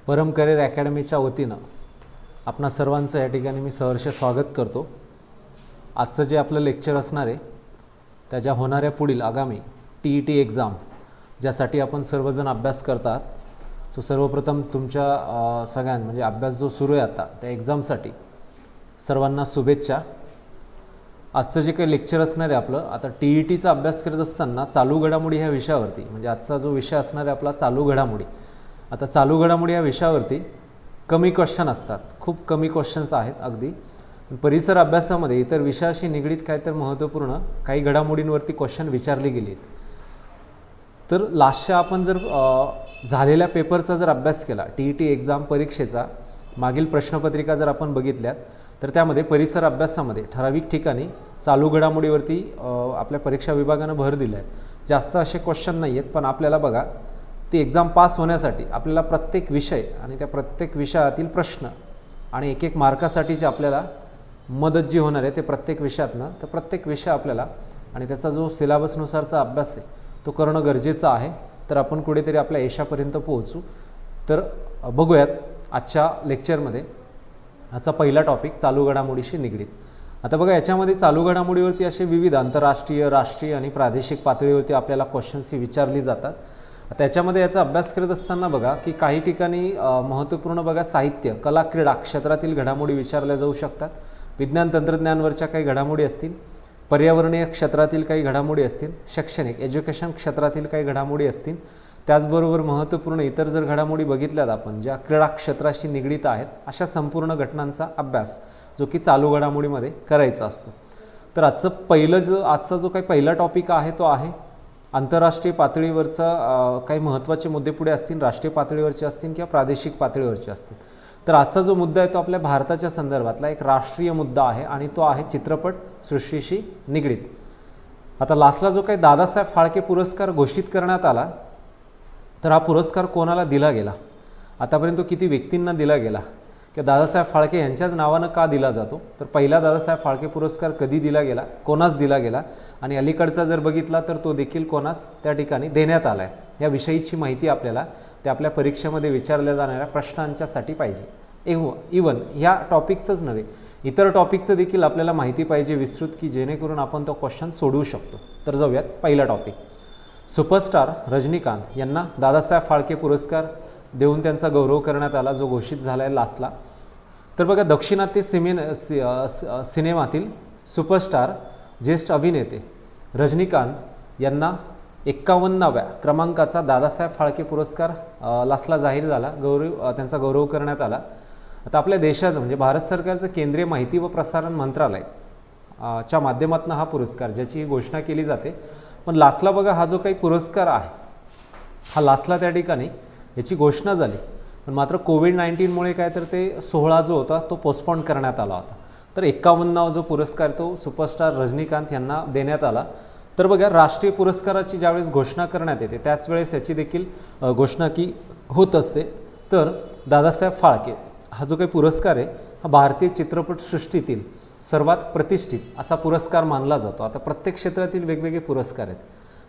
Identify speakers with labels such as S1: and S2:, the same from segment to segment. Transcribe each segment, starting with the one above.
S1: परम करिअर अकॅडमीच्या वतीनं आपणा सर्वांचं या ठिकाणी मी सहर्ष स्वागत करतो। आजचं जे आपलं लेक्चर असणार आहे त्याच्या होणाऱ्या पुढील आगामी TET एक्झाम ज्यासाठी आपण सर्वजण अभ्यास करतात, सो सर्वप्रथम तुमच्या सगळ्यांना म्हणजे अभ्यास जो सुरू आहे आता त्या एक्झामसाठी सर्वांना शुभेच्छा। आजचं जे काही लेक्चर असणार आहे आपलं, आता TETचा अभ्यास करत असताना चालू घडामोडी ह्या विषयावरती, म्हणजे आजचा जो विषय असणार आहे आपला चालू घडामोडी। आता चालू घडामोडी या विषयावरती कमी क्वेश्चन असतात, खूप कमी क्वेश्चन्स आहेत अगदी। परिसर अभ्यासामध्ये इतर विषयाशी निगडीत काय तर महत्त्वपूर्ण काही घडामोडींवरती क्वेश्चन विचारले गेले। तर लास्टच्या आपण जर झालेल्या पेपरचा जर अभ्यास केला, TET एक्झाम परीक्षेचा मागील प्रश्नपत्रिका जर आपण बघितल्यात तर त्यामध्ये परिसर अभ्यासामध्ये ठराविक ठिकाणी चालू घडामोडीवरती आपल्या परीक्षा विभागानं भर दिला आहे। जास्त असे क्वेश्चन नाही आहेत, पण आपल्याला बघा ती एक्झाम पास होण्यासाठी आपल्याला प्रत्येक विषय आणि त्या प्रत्येक विषयातील प्रश्न आणि एक एक मार्कासाठीची आपल्याला मदत जी होणार आहे ते प्रत्येक विषयातनं, तर प्रत्येक विषय आपल्याला आणि त्याचा जो सिलेबसनुसारचा अभ्यास आहे तो करणं गरजेचं आहे। तर आपण कुठेतरी आपल्या यशापर्यंत पोहोचू। तर बघूयात आजच्या लेक्चरमध्ये आजचा पहिला टॉपिक चालू घडामोडीशी निगडीत। आता बघा याच्यामध्ये चालू घडामोडीवरती असे विविध आंतरराष्ट्रीय, राष्ट्रीय आणि प्रादेशिक पातळीवरती आपल्याला क्वेश्चन्स ही विचारली जातात। त्याच्यामध्ये याचा अभ्यास करत असताना बघा की काही ठिकाणी महत्त्वपूर्ण बघा साहित्य, कला, क्रीडा क्षेत्रातील घडामोडी विचारल्या जाऊ शकतात। विज्ञान तंत्रज्ञानवरच्या काही घडामोडी असतील, पर्यावरणीय क्षेत्रातील काही घडामोडी असतील, शैक्षणिक एज्युकेशन क्षेत्रातील काही घडामोडी असतील, त्याचबरोबर महत्त्वपूर्ण इतर जर घडामोडी बघितल्यात आपण ज्या क्रीडा क्षेत्राशी निगडीत आहेत, अशा संपूर्ण घटनांचा अभ्यास जो की चालू घडामोडीमध्ये करायचा असतो। तर आजचा जो काही पहिला टॉपिक आहे तो आहे आंतरराष्ट्रीय पातळीवरचा काही महत्त्वाचे मुद्दे पुढे असतील, राष्ट्रीय पातळीवरचे असतील किंवा प्रादेशिक पातळीवरचे असतील। तर आजचा जो मुद्दा आहे तो आपल्या भारताच्या संदर्भातला एक राष्ट्रीय मुद्दा आहे आणि तो आहे चित्रपट सृष्टीशी निगडीत। आता लास्टला जो काही दादासाहेब फाळके पुरस्कार घोषित करण्यात आला, तर हा पुरस्कार कोणाला दिला गेला, आतापर्यंत तो किती व्यक्तींना दिला गेला किंवा दादासाहेब फाळके यांच्याच नावानं का दिला जातो, तर पहिला दादासाहेब फाळके पुरस्कार कधी दिला गेला, कोणास दिला गेला आणि अलीकडचा जर बघितला तर तो देखील कोणास त्या ठिकाणी देण्यात आला आहे, या विषयीची माहिती आपल्याला त्या आपल्या परीक्षेमध्ये विचारल्या जाणाऱ्या प्रश्नांच्यासाठी पाहिजे। इवन ह्या टॉपिकचंच नव्हे, इतर टॉपिकचं देखील आपल्याला माहिती पाहिजे विस्तृत, की जेणेकरून आपण तो क्वेश्चन सोडवू शकतो। तर जाऊयात पहिला टॉपिक। सुपरस्टार रजनीकांत यांना दादासाहेब फाळके पुरस्कार देऊन त्यांचा गौरव करण्यात आला, जो घोषित झाला आहे लास्टला। तर बघा दक्षिणात्य सिनेमातील सुपरस्टार ज्येष्ठ अभिनेते रजनीकांत यांना 51व्या क्रमांकाचा दादासाहेब फाळके पुरस्कार लास्टला जाहीर झाला, त्यांचा गौरव करण्यात आला। आता आपल्या देशाचं म्हणजे भारत सरकारचं केंद्रीय माहिती व प्रसारण मंत्रालय च्या माध्यमातून हा पुरस्कार ज्याची घोषणा केली जाते, पण लास्टला बघा हा जो काही पुरस्कार आहे हा लास्टला त्या ठिकाणी याची घोषणा झाली, पण मात्र कोविड-19मुळे काय तर ते सोहळा जो होता तो पोस्टपोन करण्यात आला होता। तर 51वा जो पुरस्कार तो सुपरस्टार रजनीकांत यांना देण्यात आला। तर बघा राष्ट्रीय पुरस्काराची ज्यावेळेस घोषणा करण्यात येते त्याच वेळेस याची देखील घोषणा की होत असते। तर दादासाहेब फाळके हा जो काही पुरस्कार आहे हा भारतीय चित्रपटसृष्टीतील सर्वात प्रतिष्ठित असा पुरस्कार मानला जातो। आता प्रत्येक क्षेत्रातील वेगवेगळे पुरस्कार आहेत,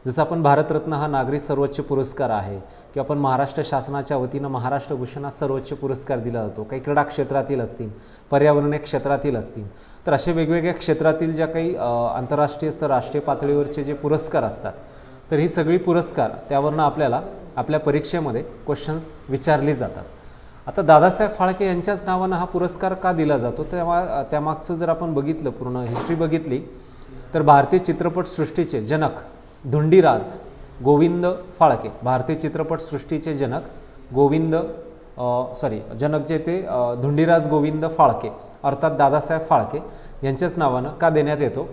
S1: जसं आपण भारतरत्न हा नागरी सर्वोच्च पुरस्कार आहे, किंवा आपण महाराष्ट्र शासनाच्या वतीनं महाराष्ट्र भूषण हा सर्वोच्च पुरस्कार दिला जातो। काही क्रीडा क्षेत्रातील असतील, पर्यावरणीय क्षेत्रातील असतील, तर असे वेगवेगळ्या क्षेत्रातील ज्या काही आंतरराष्ट्रीय राष्ट्रीय पातळीवरचे जे पुरस्कार असतात, तर ही सगळी पुरस्कार त्यावरनं आपल्याला आपल्या परीक्षेमध्ये क्वेश्चन्स विचारले जातात। आता दादासाहेब फाळके यांच्याच नावानं हा पुरस्कार का दिला जातो, त्यामागचं जर आपण बघितलं, पूर्ण हिस्ट्री बघितली, तर भारतीय चित्रपटसृष्टीचे जनक धुंडीराज गोविंद फाळके, भारतीय चित्रपटसृष्टीचे जनक जनक जे ते धुंडीराज गोविंद फाळके अर्थात दादासाहेब फाळके यांच्याच नावानं का देण्यात येतो,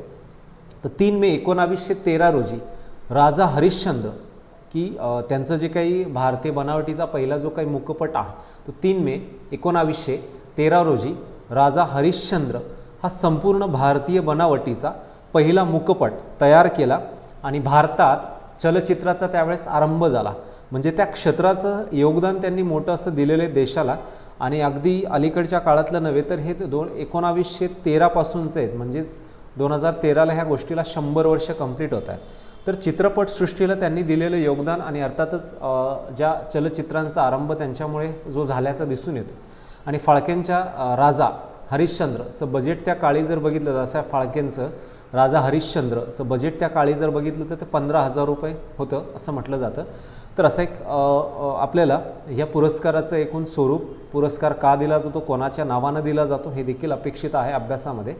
S1: तर 3 मे 1913 रोजी राजा हरिश्चंद्र की त्यांचं जे काही भारतीय बनावटीचा पहिला जो काही मुखपट आहे तो 3 मे 1913 रोजी राजा हरिश्चंद्र हा संपूर्ण भारतीय बनावटीचा पहिला मुखपट तयार केला आणि भारतात चलचित्राचा त्यावेळेस आरंभ झाला। म्हणजे त्या क्षेत्राचं योगदान त्यांनी मोठं असं दिलेलं आहे देशाला, आणि अगदी अलीकडच्या काळातलं नव्हे तर हे 1913 पासूनचे आहेत, म्हणजेच 2013ला ह्या गोष्टीला 100 वर्ष कंप्लीट होत आहेत। तर चित्रपटसृष्टीला त्यांनी दिलेलं योगदान आणि अर्थातच ज्या चलचित्रांचा आरंभ त्यांच्यामुळे जो झाल्याचा दिसून येतो. आणि फाळकेंच्या राजा हरिश्चंद्रचं बजेट त्या काळी जर बघितलं तर असं फाळकेंचं राजा हरिश्चंद्रचं बजेट त्या काळी जर बघितलं तर ते 15,000 रुपये होतं असं म्हटलं जातं. तर असं एक आपल्याला या पुरस्काराचं एकूण स्वरूप, पुरस्कार का दिला जातो, कोणाच्या नावानं दिला जातो हे देखील अपेक्षित आहे अभ्यासामध्ये.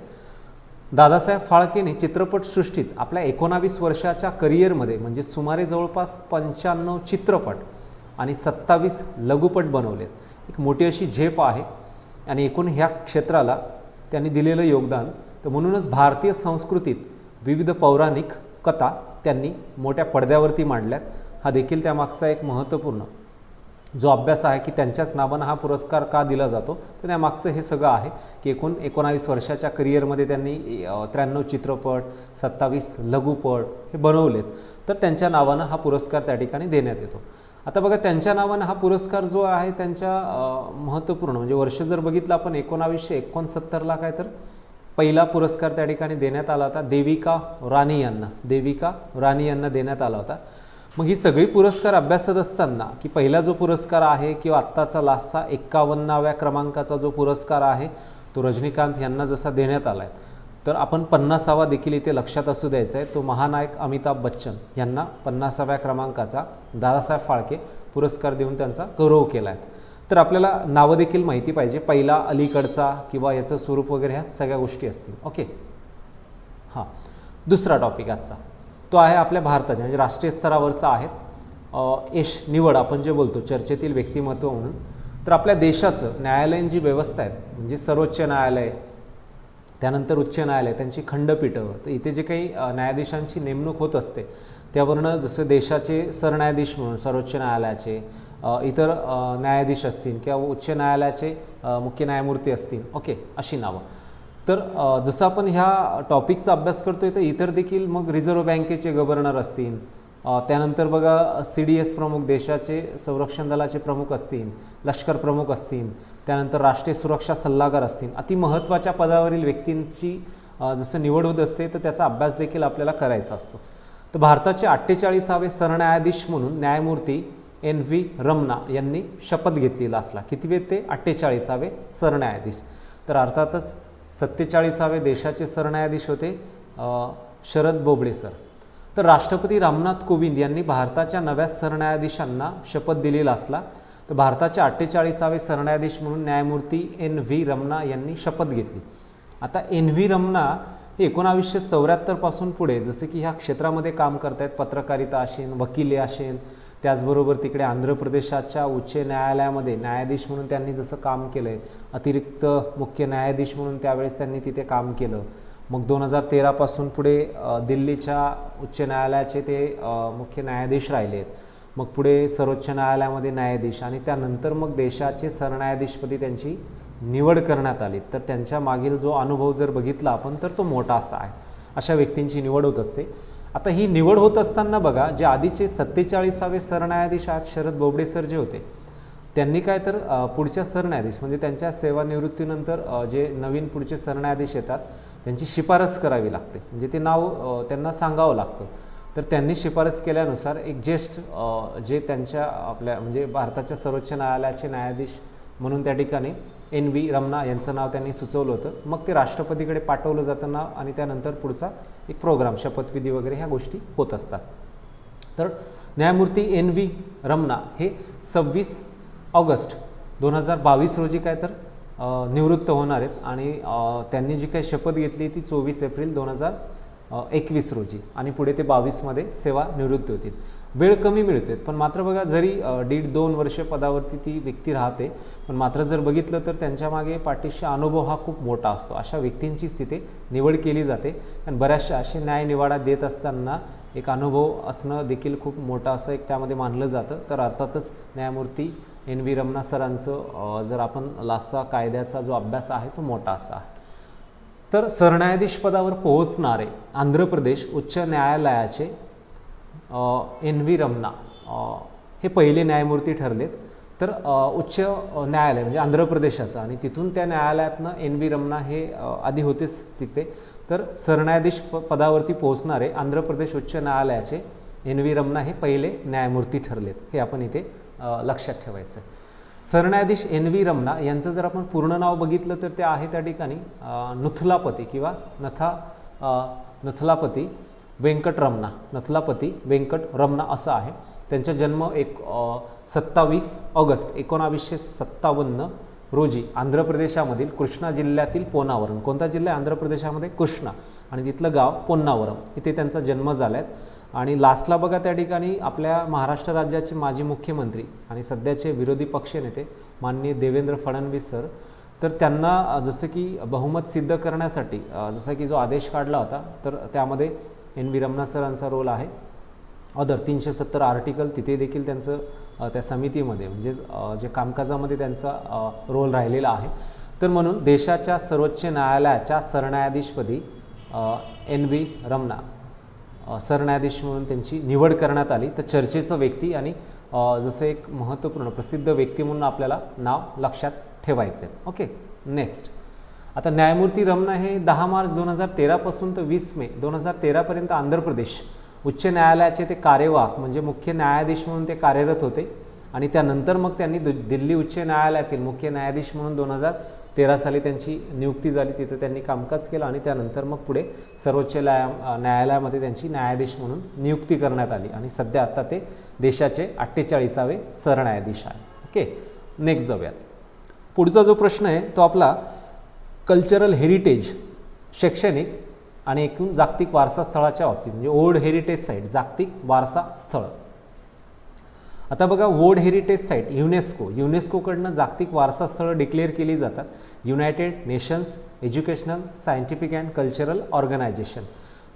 S1: दादासाहेब फाळकेंनी चित्रपटसृष्टीत आपल्या 19 वर्षाच्या करिअरमध्ये म्हणजे सुमारे जवळपास 95 चित्रपट आणि 27 लघुपट बनवलेत. एक मोठी अशी झेप आहे आणि एकूण ह्या क्षेत्राला त्यांनी दिलेलं योगदान. तर म्हणूनच भारतीय संस्कृतीत विविध पौराणिक कथा त्यांनी मोठ्या पडद्यावरती मांडल्यात. हा देखील त्यामागचा एक महत्त्वपूर्ण जो अभ्यास आहे की त्यांच्याच नावानं हा पुरस्कार का दिला जातो. तर त्यामागचं हे सगळं आहे की एकूण 19 वर्षाच्या करिअरमध्ये त्यांनी 93 चित्रपट, 27 लघुपट हे बनवलेत. तर त्यांच्या नावानं हा पुरस्कार त्या ठिकाणी देण्यात येतो. आता बघा, त्यांच्या नावानं हा पुरस्कार जो आहे त्यांच्या महत्त्वपूर्ण म्हणजे वर्ष जर बघितलं आपण 1969ला काय तर पहिला पुरस्कार त्या ठिकाणी देण्यात आला होता देविका राणी यांना देण्यात आला होता. मग ही सगळी पुरस्कार अभ्यासत असताना की पहिला जो पुरस्कार आहे किंवा आत्ताचा लास्टचा 51व्या क्रमांकाचा जो पुरस्कार आहे तो रजनीकांत यांना जसा देण्यात आला आहे, तर आपण 50वा देखील इथे लक्षात असू द्यायचा आहे. तो महानायक अमिताभ बच्चन यांना 50व्या क्रमांकाचा दादासाहेब फाळके पुरस्कार देऊन त्यांचा गौरव केला आहे. तर आपल्याला नावं देखील माहिती पाहिजे, पहिला अलीकडचा किंवा याचं स्वरूप वगैरे ह्या सगळ्या गोष्टी असतील. ओके, हां, दुसरा टॉपिक आजचा तो आहे आपल्या भारताच्या म्हणजे राष्ट्रीय स्तरावरचा आहे. यश निवड आपण जे बोलतो चर्चेतील व्यक्तिमत्व म्हणून. तर आपल्या देशाचं न्यायालयीन जी व्यवस्था आहे म्हणजे सर्वोच्च न्यायालय, त्यानंतर उच्च न्यायालय, त्यांची खंडपीठं, तर इथे जे काही न्यायाधीशांची नेमणूक होत असते त्यावरनं जसं देशाचे सरन्यायाधीश म्हणून सर्वोच्च न्यायालयाचे, इतर न्यायाधीश असतील किंवा उच्च न्यायालयाचे मुख्य न्यायमूर्ती असतील, ओके, अशी नावं. तर जसं आपण ह्या टॉपिकचा अभ्यास करतोय तर इतर देखील मग रिझर्व्ह बँकेचे गव्हर्नर असतील, त्यानंतर बघा CDS प्रमुख, देशाचे संरक्षण दलाचे प्रमुख असतील, लष्कर प्रमुख असतील, त्यानंतर राष्ट्रीय सुरक्षा सल्लागार असतील. अति महत्त्वाच्या पदावरील व्यक्तींची जसं निवड होत असते तर त्याचा अभ्यास देखील आपल्याला करायचा असतो. तर भारताचे 48वे सरन्यायाधीश म्हणून न्यायमूर्ती NV रमना यांनी शपथ घेतली लास्टला. कितवे ते 48वे सरन्यायाधीश. तर अर्थातच 47वे देशाचे सरन्यायाधीश होते शरद बोबडे सर. तर राष्ट्रपती रामनाथ कोविंद यांनी भारताच्या नव्या सरन्यायाधीशांना शपथ दिली लास्टला. तर भारताचे 48वे सरन्यायाधीश म्हणून न्यायमूर्ती NV रमना यांनी शपथ घेतली. आता NV रमना हे 1974 पासून पुढे जसे की ह्या क्षेत्रामध्ये काम करत आहेत, पत्रकारिता असेल, वकिली असेल, त्याचबरोबर तिकडे आंध्र प्रदेशाच्या उच्च न्यायालयामध्ये न्यायाधीश म्हणून त्यांनी जसं काम केलं आहे, अतिरिक्त मुख्य न्यायाधीश म्हणून त्यावेळेस त्यांनी तिथे काम केलं. मग 2013 पासून पुढे दिल्लीच्या उच्च न्यायालयाचे ते मुख्य न्यायाधीश राहिले आहेत. मग पुढे सर्वोच्च न्यायालयामध्ये न्यायाधीश आणि त्यानंतर मग देशाचे सरन्यायाधीशपदी त्यांची निवड करण्यात आली. तर त्यांच्या मागील जो अनुभव जर बघितला आपण तर तो मोठा असा आहे. अशा व्यक्तींची निवड होत असते. आता ही निवड होत असताना बघा, जे आधीचे 47वे सरन्यायाधीश आहेत शरद बोबडे सर जे होते त्यांनी काय तर पुढच्या सरन्यायाधीश म्हणजे त्यांच्या सेवानिवृत्तीनंतर जे नवीन पुढचे सरन्यायाधीश येतात त्यांची शिफारस करावी लागते, म्हणजे ते नाव त्यांना सांगावं लागतं. तर त्यांनी शिफारस केल्यानुसार एक ज्येष्ठ जे त्यांच्या आपल्या म्हणजे भारताच्या सर्वोच्च न्यायालयाचे न्यायाधीश म्हणून त्या ठिकाणी NV रमना यांचं नाव त्यांनी सुचवलं होतं. मग ते राष्ट्रपतीकडे पाठवलं जातं नाव आणि त्यानंतर पुढचा एक प्रोग्राम, शपथविधी वगैरे ह्या गोष्टी होत असतात. तर न्यायमूर्ती NV रमना हे 26 ऑगस्ट 2022 रोजी काय तर निवृत्त होणार आहेत आणि त्यांनी जी काही शपथ घेतली ती 24 एप्रिल 2021 रोजी आणि पुढे ते 22मध्ये सेवानिवृत्त होतील. वेळ कमी मिळते पण मात्र बघा, जरी 1.5-2 वर्ष पदावरती ती व्यक्ती राहते पण मात्र जर बघितलं तर त्यांच्या मागे पाठीशी अनुभव हा खूप मोठा असतो. अशा व्यक्तींचीच तिथे निवड केली जाते आणि बऱ्याचशा असे न्याय निवाडा देत असताना एक अनुभव असणं देखील खूप मोठं असं एक त्यामध्ये मानलं जातं. तर अर्थातच न्यायमूर्ती NV रमना सरांचं जर आपण लास्टचा कायद्याचा जो अभ्यास आहे तो मोठा असा आहे. तर सरन्यायाधीश पदावर पोहोचणारे आंध्र प्रदेश उच्च न्यायालयाचे NV रमना हे पहिले न्यायमूर्ती ठरलेत. तर उच्च न्यायालय म्हणजे आंध्र प्रदेशाचं आणि तिथून त्या न्यायालयातनं NV रमना हे आधी होतेच तिथे. तर सरन्यायाधीश पदावरती पोहोचणारे आंध्र प्रदेश उच्च न्यायालयाचे एन व्ही रमणा हे पहिले न्यायमूर्ती ठरलेत, हे आपण इथे लक्षात ठेवायचं आहे. सरन्यायाधीश एन व्ही रमणा यांचं जर आपण पूर्ण नाव बघितलं तर ते आहे त्या ठिकाणी नुथलापती किंवा नथलापती वेंकटरमणा, नथलापती वेंकटरमणा असं आहे. त्यांचा जन्म 27 ऑगस्ट 1957 रोजी आंध्र प्रदेशामधील कृष्णा जिल्ह्यातील पोनावरम, कोणता जिल्हा आंध्र प्रदेशामध्ये? कृष्णा, आणि तिथलं गाव पोन्नावरम, इथे त्यांचा जन्म झाला आहे. आणि लास्टला बघा त्या ठिकाणी आपल्या महाराष्ट्र राज्याचे माजी मुख्यमंत्री आणि सध्याचे विरोधी पक्षनेते माननीय देवेंद्र फडणवीस सर, तर त्यांना जसं की बहुमत सिद्ध करण्यासाठी जसं की जो आदेश काढला होता तर त्यामध्ये एन व्ही रमणा सरांचा रोल आहे. अदर 370 आर्टिकल तिथे देखील त्यांचं त्या समितीमध्ये म्हणजे जे कामकाजामध्ये त्यांचा रोल राहिलेला आहे. तर म्हणून देशाच्या सर्वोच्च न्यायालयाच्या सरन्यायाधीशपदी एन व्ही रमणा सरन्यायाधीश म्हणून त्यांची निवड करण्यात आली. तर चर्चेचं व्यक्ती आणि जसं एक महत्त्वपूर्ण प्रसिद्ध व्यक्ती म्हणून आपल्याला नाव लक्षात ठेवायचं आहे. Okay, next. आता न्यायमूर्ती रमणा हे 10 मार्च 2013 पासून तर 20 मे 2013 पर्यंत आंध्र प्रदेश उच्च न्यायालयाचे ते कार्यवाहक म्हणजे मुख्य न्यायाधीश म्हणून ते कार्यरत होते. आणि त्यानंतर मग त्यांनी दिल्ली उच्च न्यायालयातील मुख्य न्यायाधीश म्हणून 2013 साली त्यांची नियुक्ती झाली, तिथं त्यांनी कामकाज केलं आणि त्यानंतर मग पुढे सर्वोच्च न्यायालयामध्ये त्यांची न्यायाधीश म्हणून नियुक्ती करण्यात आली आणि सध्या आता ते देशाचे 48वे सरन्यायाधीश आहे. ओके, नेक्स्ट जाऊयात. पुढचा जो प्रश्न आहे तो आपला कल्चरल हेरिटेज, शैक्षणिक आणि एकूण जागतिक वारसा स्थळाच्या बाबतीत म्हणजे वर्ल्ड हेरिटेज साईट, जागतिक वारसा स्थळ. आता बघा, वर्ल्ड हेरिटेज साईट युनेस्कोकडनं जागतिक वारसा स्थळं डिक्लेअर केली जातात. United nations educational scientific and Cultural Organisation.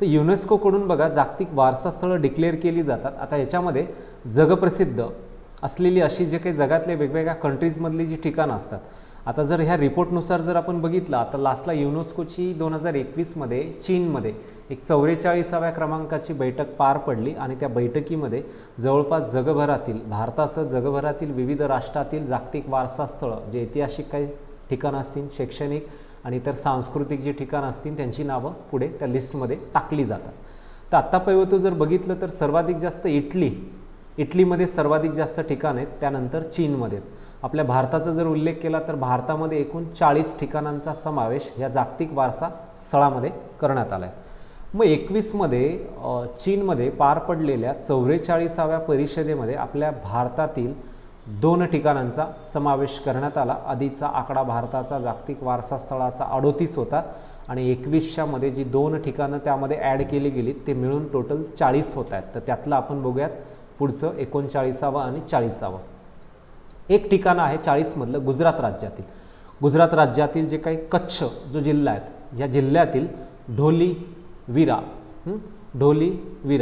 S1: तर युनेस्कोकडून बघा जागतिक वारसा स्थळं डिक्लेअर केली जातात. आता याच्यामध्ये जगप्रसिद्ध असलेली अशी जे काही जगातले वेगवेगळ्या कंट्रीजमधली जी ठिकाणं असतात. आता जर ह्या रिपोर्टनुसार जर आपण बघितलं आता लास्टला युनेस्कोची 2021मध्ये चीनमध्ये एक 44व्या क्रमांकाची बैठक पार पडली आणि त्या बैठकीमध्ये जवळपास जगभरातील भारतासह जगभरातील विविध राष्ट्रातील जागतिक वारसा स्थळं जे ऐतिहासिक काही ठिकाणं असतील, शैक्षणिक आणि इतर सांस्कृतिक जी ठिकाणं असतील त्यांची नावं पुढे त्या लिस्टमध्ये टाकली जातात. तर आत्तापर्यंत जर बघितलं तर सर्वाधिक जास्त इटलीमध्ये सर्वाधिक जास्त ठिकाण आहेत, त्यानंतर चीनमध्ये. आपल्या भारताचा जर उल्लेख केला तर भारतामध्ये एकूण 40 ठिकाणांचा समावेश या जागतिक वारसा स्थळामध्ये करण्यात आला आहे. मग 21मध्ये चीनमध्ये पार पडलेल्या 44व्या परिषदेमध्ये आपल्या भारतातील 2 ठिकाणांचा समावेश करण्यात आला. आधीचा आकडा भारताचा जागतिक वारसा स्थळाचा 38 होता आणि 21मध्ये जी 2 ठिकाणं त्यामध्ये ॲड केली गेली ते मिळून टोटल 40 होत आहेत. तर त्यातलं आपण बघूयात पुढचं 39वं आणि 40वं. एक ठिकाण आहे 40मधलं गुजरात राज्यातील जे काही कच्छ जो जिल्हा आहेत या जिल्ह्यातील ढोलीविरा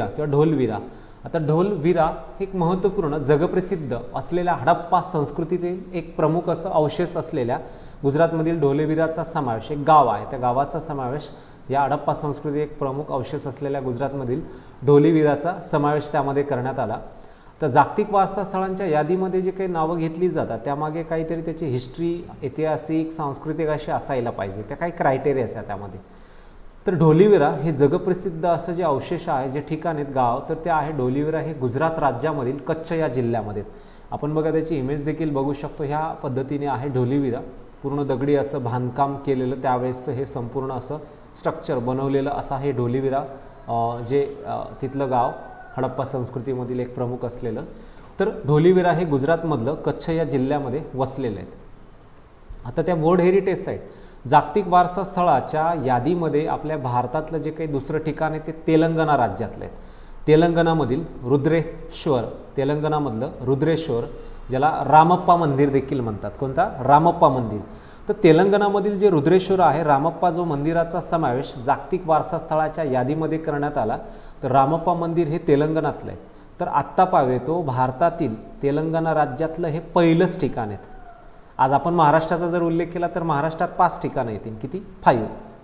S1: किंवा ढोलविरा. आता ढोलविरा हे एक महत्त्वपूर्ण जगप्रसिद्ध असलेल्या हडप्पा संस्कृतीतील एक प्रमुख असं अवशेष असलेल्या गुजरातमधील ढोलेविराचा समावेश, एक गाव आहे त्या गावाचा समावेश या हडप्पा संस्कृती एक प्रमुख अवशेष असलेल्या गुजरातमधील ढोलीविराचा समावेश त्यामध्ये करण्यात आला. तर जागतिक वारसा स्थळांच्या यादीमध्ये जे काही नावं घेतली जातात त्यामागे काहीतरी त्याची हिस्ट्री, ऐतिहासिक, सांस्कृतिक अशी असायला पाहिजे, त्या काही क्रायटेरियाज आहेत त्यामध्ये. तर ढोलीविरा हे जगप्रसिद्ध असं जे अवशेष आहे, जे ठिकाण आहेत गाव, तर ते आहे ढोलीविरा हे गुजरात राज्यामधील कच्छ या जिल्ह्यामध्ये. आपण बघा त्याची इमेज देखील बघू शकतो. ह्या पद्धतीने आहे ढोलीविरा, पूर्ण दगडी असं बांधकाम केलेलं त्यावेळेस हे संपूर्ण असं स्ट्रक्चर बनवलेलं असं हे ढोलीविरा जे तिथलं गाव हडप्पा संस्कृतीमधील एक प्रमुख असलेलं. तर ढोलीविरा हे गुजरातमधलं कच्छ या जिल्ह्यामध्ये वसलेलं आहे. आता त्या वर्ल्ड हेरिटेज साईट जागतिक वारसा स्थळाच्या यादीमध्ये आपल्या भारतातलं जे काही दुसरं ठिकाण आहे ते तेलंगणा राज्यातलं आहे. तेलंगणामधलं रुद्रेश्वर ज्याला रामप्पा मंदिर देखील म्हणतात. कोणता? रामप्पा मंदिर. तर तेलंगणामधील जे रुद्रेश्वर आहे, रामप्पा जो मंदिराचा समावेश जागतिक वारसा स्थळाच्या यादीमध्ये करण्यात आला. तर रामप्पा मंदिर हे तेलंगणातलं आहे. तर आत्ता पाहतो भारतातील तेलंगणा राज्यातलं हे पहिलंच ठिकाण आहे. आज आपण महाराष्ट्राचा जर उल्लेख केला तर महाराष्ट्रात 5 ठिकाणं येतील. किती?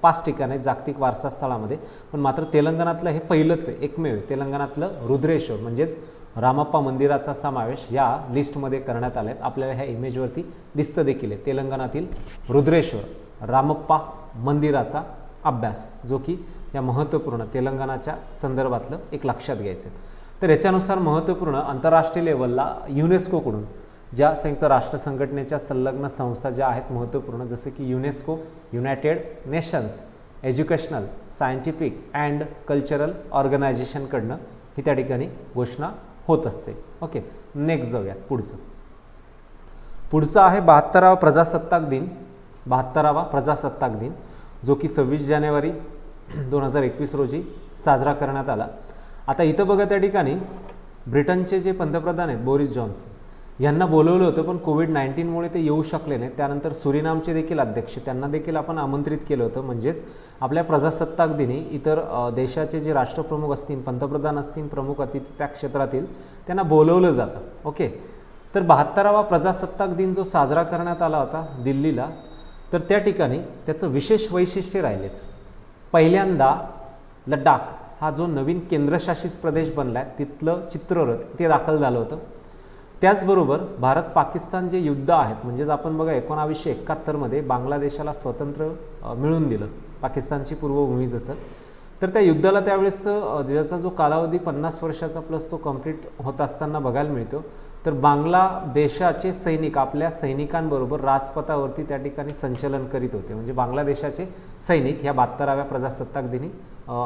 S1: 5 ठिकाणं आहेत जागतिक वारसा स्थळामध्ये. पण मात्र तेलंगणातलं हे पहिलंच आहे, एकमेव आहे. तेलंगणातलं रुद्रेश्वर म्हणजेच रामप्पा मंदिराचा समावेश या लिस्टमध्ये करण्यात आला आहे. आपल्याला ह्या इमेजवरती दिसतं देखील आहे तेलंगणातील रुद्रेश्वर रामप्पा मंदिराचा अभ्यास, जो की या महत्त्वपूर्ण तेलंगणाच्या संदर्भातलं एक लक्षात घ्यायचं आहे. तर याच्यानुसार महत्त्वपूर्ण आंतरराष्ट्रीय लेवलला युनेस्कोकडून ज्या संयुक्त राष्ट्र संघटनेच्या संलग्न संस्था ज्या आहेत महत्त्वपूर्ण, जसं की UNESCO, united nations educational, scientific and cultural ऑर्गनायझेशनकडनं ही त्या ठिकाणी घोषणा होत असते. ओके, नेक्स्ट जाऊयात पुढचं आहे 72वा प्रजासत्ताक दिन. 72वा प्रजासत्ताक दिन जो की 26 जानेवारी 2021 रोजी साजरा करण्यात आला. आता इथं बघा त्या ठिकाणी ब्रिटनचे जे पंतप्रधान आहेत बोरिस जॉन्सन यांना बोलवलं होतं, पण कोविड-19मुळे ते येऊ शकले नाही. त्यानंतर सुरिनामचे देखील अध्यक्ष, त्यांना देखील आपण आमंत्रित केलं होतं. म्हणजेच आपल्या प्रजासत्ताक दिनी इतर देशाचे जे राष्ट्रप्रमुख असतील, पंतप्रधान असतील, प्रमुख अतिथी त्या क्षेत्रातील, त्यांना बोलवलं जातं. ओके, तर 72वा प्रजासत्ताक दिन जो साजरा करण्यात आला होता दिल्लीला, तर त्या ठिकाणी त्याचं विशेष वैशिष्ट्य राहिलेत. पहिल्यांदा लडाख हा जो नवीन केंद्रशासित प्रदेश बनला आहे तिथलं चित्ररथ ते दाखल झालं होतं. त्याचबरोबर भारत पाकिस्तान जे युद्ध आहेत, म्हणजेच आपण बघा 1971मध्ये बांगलादेशाला स्वातंत्र्य मिळवून दिलं, पाकिस्तानची पूर्वभूमी जसं, तर त्या युद्धाला त्यावेळेस ज्याचा जो कालावधी 50 वर्षाचा प्लस तो कंप्लीट होत असताना बघायला मिळतो. तर बांगलादेशाचे सैनिक आपल्या सैनिकांबरोबर राजपथावरती त्या ठिकाणी संचलन करीत होते. म्हणजे बांगलादेशाचे सैनिक ह्या 72व्या प्रजासत्ताक दिनी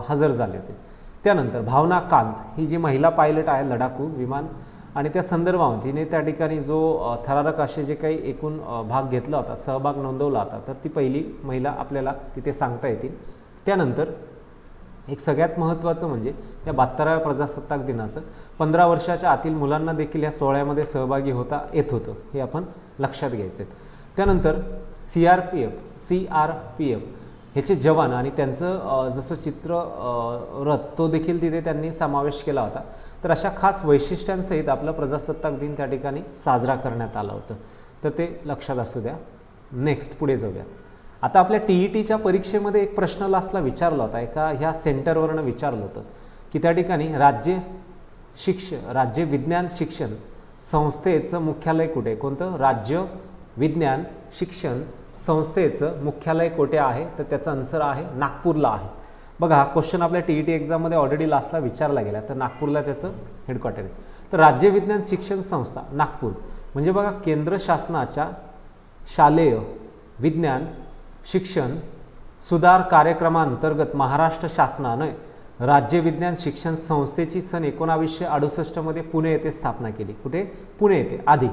S1: हजर झाले होते. त्यानंतर भावना कांत ही जी महिला पायलट आहे लढाकू विमान, आणि त्या संदर्भात तिने त्या ठिकाणी जो थरारक असे जे काही एकूण भाग घेतला होता, सहभाग नोंदवला होता, तर ती पहिली महिला आपल्याला तिथे सांगता येतील. त्यानंतर एक सगळ्यात महत्त्वाचं म्हणजे या 72व्या प्रजासत्ताक दिनाचं 15 वर्षाच्या आतील मुलांना देखील या सोहळ्यामध्ये सहभागी होता येत होतं, हे आपण लक्षात घ्यायचं आहे. त्यानंतर CRPF ह्याचे जवान आणि त्यांचं जसं चित्ररथ तो देखील तिथे त्यांनी समावेश केला होता. तर अशा खास वैशिष्ट्यांसहित आपला प्रजासत्ताक दिन त्या ठिकाणी साजरा करण्यात आला होतं, तर ते लक्षात असू द्या. नेक्स्ट पुढे जाऊया. आता आपल्या TETच्या परीक्षेमध्ये एक प्रश्न लास्टला विचारला होता, एका ह्या सेंटरवरनं विचारलं होतं की त्या ठिकाणी राज्य विज्ञान शिक्षण संस्थेचं मुख्यालय कुठे, कोणतं राज्य विज्ञान शिक्षण संस्थेचं मुख्यालय कुठे आहे, तर त्याचं आन्सर आहे नागपूरला आहे. बघा हा क्वेश्चन आपल्या TET एक्झाममध्ये ऑलरेडी लास्टला विचारला गेला, तर नागपूरला त्याचं हेडक्वार्टर आहे. तर राज्य विज्ञान शिक्षण संस्था नागपूर म्हणजे बघा केंद्र शासनाच्या शालेय विज्ञान शिक्षण सुधार कार्यक्रमांतर्गत महाराष्ट्र शासनाने राज्य विज्ञान शिक्षण संस्थेची सन 1968मध्ये पुणे येथे स्थापना केली. कुठे? पुणे येथे आधी.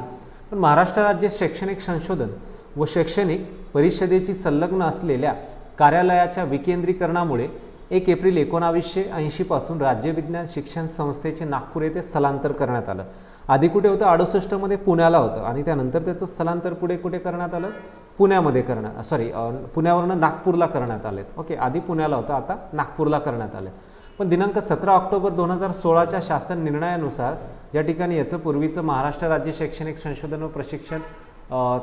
S1: पण महाराष्ट्र राज्य शैक्षणिक संशोधन व शैक्षणिक परिषदेची संलग्न असलेल्या कार्यालयाच्या विकेंद्रीकरणामुळे 1 एप्रिल 1980 पासून राज्य विज्ञान शिक्षण संस्थेचे नागपूर येथे स्थलांतर करण्यात आलं. आधी कुठे होतं? 68मध्ये पुण्याला होतं आणि त्यानंतर त्याचं स्थलांतर पुढे कुठे करण्यात आलं? पुण्यामध्ये पुण्यावरनं नागपूरला करण्यात आले. ओके, आधी पुण्याला होतं, आता नागपूरला करण्यात आलं. पण दिनांक 17 ऑक्टोबर 2016च्या शासन निर्णयानुसार ज्या ठिकाणी याचं पूर्वीचं महाराष्ट्र राज्य शैक्षणिक संशोधन व प्रशिक्षण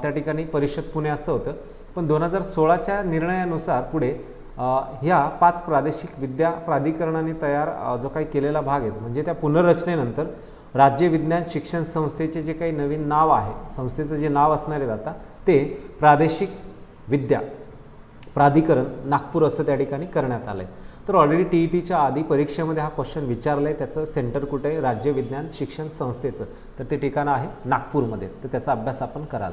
S1: त्या ठिकाणी परिषद पुणे असं होतं, पण 2016च्या निर्णयानुसार पुढे ह्या 5 प्रादेशिक विद्या प्राधिकरणाने तयार जो काही केलेला भाग आहे, म्हणजे त्या पुनर्रचनेनंतर राज्य विज्ञान शिक्षण संस्थेचे जे काही नवीन नाव आहे, संस्थेचं जे नाव असणार आहे आता ते प्रादेशिक विद्या प्राधिकरण नागपूर असं त्या ठिकाणी करण्यात आलं आहे. तर ऑलरेडी TETच्या आधी परीक्षेमध्ये हा क्वेश्चन विचारला आहे, त्याचं सेंटर कुठे आहे? राज्य विज्ञान शिक्षण संस्थेचं, तर ते ठिकाण आहे नागपूरमध्ये. तर त्याचा अभ्यास आपण कराल.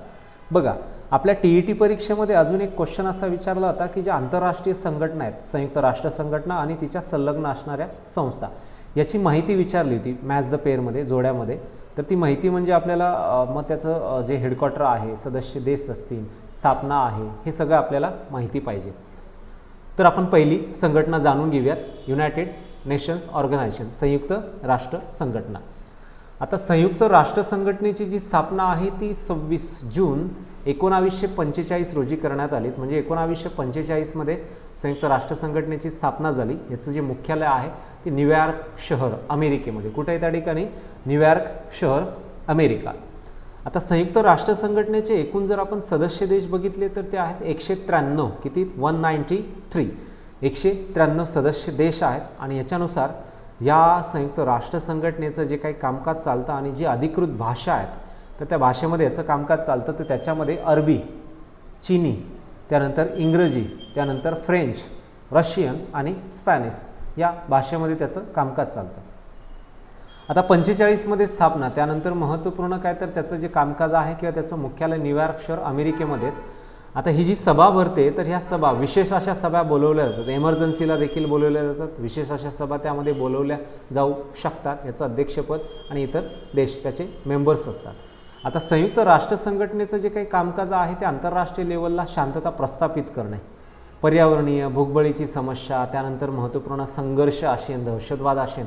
S1: बघा आपल्या TET परीक्षेमध्ये अजून एक क्वेश्चन असा विचारला होता की ज्या आंतरराष्ट्रीय संघटना आहेत, संयुक्त राष्ट्र संघटना आणि तिच्या संलग्न असणाऱ्या संस्था, याची माहिती विचारली होती मॅच द पेअरमध्ये, जोड्यामध्ये. तर ती माहिती म्हणजे आपल्याला मग त्याचं जे हेडक्वार्टर आहे, सदस्य देश असतील, स्थापना आहे, हे सगळं आपल्याला माहिती पाहिजे. तर आपण पहिली संघटना जाणून घेऊयात, युनायटेड नेशन्स ऑर्गनायझेशन, संयुक्त राष्ट्र संघटना. आता संयुक्त राष्ट्र संघटनेची जी स्थापना आहे ती 26 जून 1945 रोजी करण्यात आली. म्हणजे 1945मध्ये संयुक्त राष्ट्र संघटनेची स्थापना झाली. याचं जे मुख्यालय आहे ते न्यूयॉर्क शहर अमेरिकेमध्ये. कुठे आहे त्या ठिकाणी? न्यूयॉर्क शहर अमेरिका. आता संयुक्त राष्ट्र संघटनेचे एकूण जर आपण सदस्य देश बघितले तर ते आहेत 193. किती? 193. 193 सदस्य देश आहेत. आणि याच्यानुसार या संयुक्त राष्ट्र संघटनेचं जे काही कामकाज चालतं आणि जी अधिकृत भाषा आहेत, तर त्या भाषेमध्ये याचं कामकाज चालतं. तर त्याच्यामध्ये अरबी, चीनी, त्यानंतर इंग्रजी, त्यानंतर फ्रेंच, रशियन आणि स्पॅनिश या भाषेमध्ये त्याचं कामकाज चालतं. आता 45मध्ये स्थापना, त्यानंतर महत्त्वपूर्ण काय तर त्याचं जे कामकाज आहे किंवा त्याचं मुख्यालय न्यूयॉर्क शहर अमेरिकेमध्ये. आता ही जी सभा भरते तर ह्या सभा विशेष अशा सभा बोलवल्या जातात, एमर्जन्सीला देखील बोलवल्या जातात, विशेष अशा सभा त्यामध्ये बोलवल्या जाऊ शकतात. याचं अध्यक्षपद आणि इतर देश त्याचे मेंबर्स असतात. आता संयुक्त राष्ट्र संघटनेचं जे काही कामकाज आहे ते आंतरराष्ट्रीय लेवलला शांतता प्रस्थापित करणे, पर्यावरणीय भूगोळीची समस्या, त्यानंतर महत्त्वपूर्ण संघर्ष असेल, दहशतवाद असेल,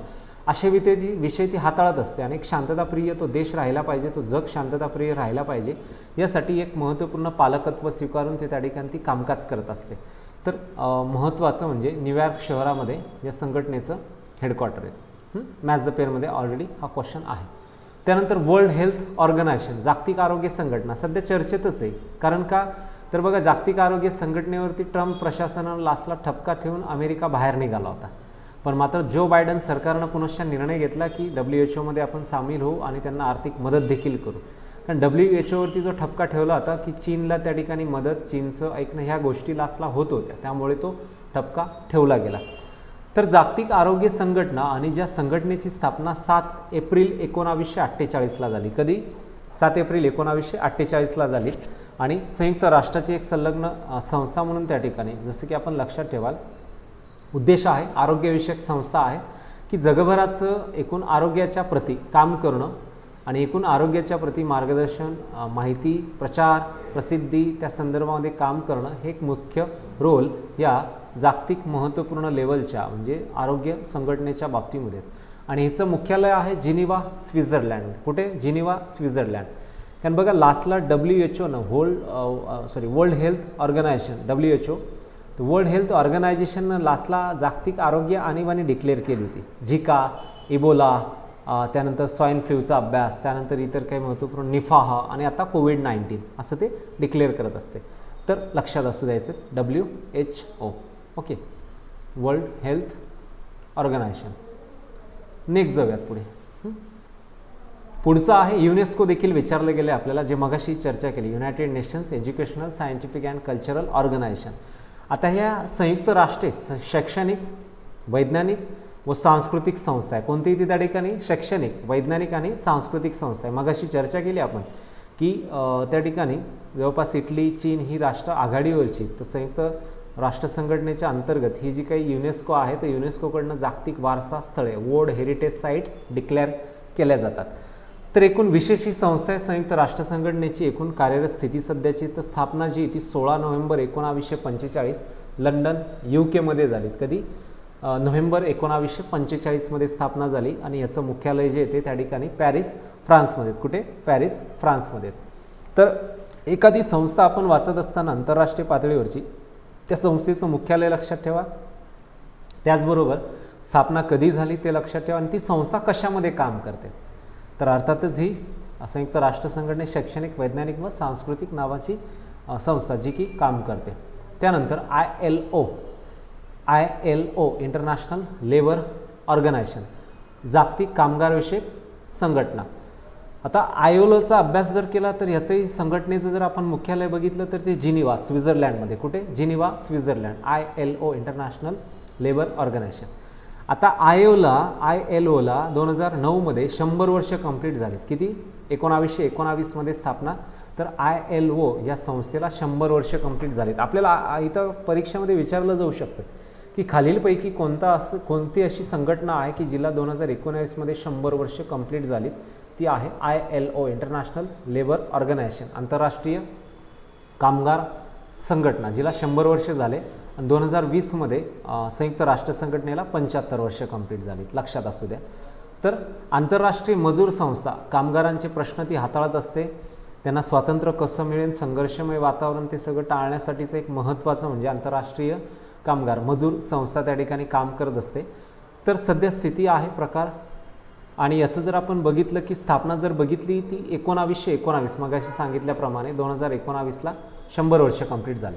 S1: असे विषय ती हाताळत असते. आणि एक शांतताप्रिय तो देश राहिला पाहिजे, तो जग शांतताप्रिय राहिला पाहिजे, यासाठी एक महत्त्वपूर्ण पालकत्व स्वीकारून ते त्या ठिकाणी ती कामकाज करत असते. तर महत्त्वाचं म्हणजे न्यूयॉर्क शहरामध्ये या संघटनेचं हेडक्वार्टर आहे. मॅच द पेअरमध्ये ऑलरेडी हा क्वेश्चन आहे. त्यानंतर वर्ल्ड हेल्थ ऑर्गनायझेशन, जागतिक आरोग्य संघटना सध्या चर्चेतच आहे. कारण का तर बघा, जागतिक आरोग्य संघटनेवरती ट्रम्प प्रशासनानं लास्टला ठपका ठेवून अमेरिका बाहेर निघाला होता. पण मात्र जो बायडन सरकारनं पुनश्च निर्णय घेतला की WHO आपण सामील होऊ आणि त्यांना आर्थिक मदत देखील करू. कारण WHO जो ठपका ठेवला होता की चीनला त्या ठिकाणी मदत, चीनचं ऐकणं, ह्या गोष्टी लास्टला होत होत्या, त्यामुळे तो ठपका ठेवला गेला. तर जागतिक आरोग्य संघटना आणि ज्या संघटनेची स्थापना 7 एप्रिल 1948ला झाली. कधी? 7 एप्रिल 1948ला झाली. आणि संयुक्त राष्ट्राची एक संलग्न संस्था म्हणून त्या ठिकाणी, जसं की आपण लक्षात ठेवाल, उद्देश आहे आरोग्यविषयक संस्था आहे की जगभराचं एकूण आरोग्याच्या प्रती काम करणं आणि एकूण आरोग्याच्या प्रती मार्गदर्शन, माहिती, प्रचार, प्रसिद्धी, त्या संदर्भामध्ये काम करणं हे एक मुख्य रोल या जागतिक महत्त्वपूर्ण लेवलच्या म्हणजे आरोग्य संघटनेच्या बाबतीमध्ये. आणि हिचं मुख्यालय आहे जिनिव्हा, स्वित्झर्लंड. कुठे? Geneva, Switzerland. कारण बघा, लास्टला world health organization WHO, world health ऑर्गनायझेशननं लास्टला जागतिक आरोग्य आणीबाणी डिक्लेअर केली होती. झिका, इबोला, त्यानंतर स्वाईन फ्लूचा अभ्यास, त्यानंतर इतर काही महत्त्वपूर्ण निफाह आणि आता COVID-19 असं ते डिक्लेअर करत असते. तर लक्षात असू द्यायचं WHO. Okay, World health Organisation. Next जाऊयात पुढे. पुढचं आहे युनेस्को देखील विचारलं गेलं आपल्याला, जे मगाशी चर्चा केली, United nations educational, scientific and Cultural Organisation. आता ह्या संयुक्त राष्ट्रे शैक्षणिक, वैज्ञानिक व सांस्कृतिक संस्था आहे. कोणतीही ती त्या ठिकाणी शैक्षणिक, वैज्ञानिक आणि सांस्कृतिक संस्था आहे. मगाशी चर्चा केली आपण की त्या ठिकाणी जवळपास इटली, चीन ही राष्ट्र आघाडीवरची. तर संयुक्त राष्ट्र संघटनेच्या अंतर्गत ही जी काही युनेस्को आहे तर युनेस्कोकडनं जागतिक वारसा स्थळे, वर्ल्ड हेरिटेज साईट्स डिक्लेअर केल्या जातात. तर एकूण विशेष ही संस्था आहे संयुक्त राष्ट्र संघटनेची. एकूण कार्यरत स्थिती सध्याची तर स्थापना जी ती 16 नोव्हेंबर 1945 लंडन UK मध्ये झाली. कधी? नोव्हेंबर 1945मध्ये स्थापना झाली. आणि याचं मुख्यालय जे येते त्या ठिकाणी पॅरिस, फ्रान्समध्ये. कुठे? पॅरिस, फ्रान्समध्ये. तर एखादी संस्था आपण वाचत असताना आंतरराष्ट्रीय पातळीवरची त्या संस्थेचं मुख्यालय लक्षात ठेवा, त्याचबरोबर स्थापना कधी झाली ते लक्षात ठेवा आणि ती संस्था कशामध्ये काम करते. तर अर्थातच ही संयुक्त राष्ट्र संघटने शैक्षणिक, वैज्ञानिक व सांस्कृतिक नावाची संस्था जी की काम करते. त्यानंतर ILO इंटरनॅशनल लेबर ऑर्गनायझेशन, जागतिक कामगारविषयक संघटना. आता ILOचा अभ्यास जर केला तर ह्याचंही संघटनेचं जर आपण मुख्यालय बघितलं तर ते जिनिव्हा, स्वित्झर्लंडमध्ये. कुठे? Geneva, Switzerland. ILO International Labour Organisation. आता ILOला 2009मध्ये 100 वर्ष कंप्लीट झालीत. किती? 1919मध्ये स्थापना. तर ILO या संस्थेला 100 वर्ष कंप्लीट झालीत. आपल्याला इथं परीक्षेमध्ये विचारलं जाऊ शकतं की खालीलपैकी कोणती अशी संघटना आहे की जिला 2019मध्ये 100 वर्ष कंप्लीट झालीत. ती आहे ILO इंटरनॅशनल लेबर ऑर्गनायझेशन, आंतरराष्ट्रीय कामगार संघटना, जिला 100 वर्ष झाले. आणि 2020मध्ये संयुक्त राष्ट्र संघटनेला 75 वर्ष कंप्लीट झालीत. लक्षात असू द्या. तर आंतरराष्ट्रीय मजूर संस्था कामगारांचे प्रश्न ती हाताळत असते. त्यांना स्वातंत्र्य कसं मिळेल, संघर्षमय वातावरण, ते सगळं टाळण्यासाठीचं एक महत्त्वाचं म्हणजे आंतरराष्ट्रीय कामगार मजूर संस्था त्या ठिकाणी काम करत असते. तर सध्या स्थिती आहे प्रकार. आणि याचं जर आपण बघितलं की स्थापना जर बघितली ती 1919, मगाशी सांगितल्याप्रमाणे 2019ला 100 वर्ष कंप्लीट झाले.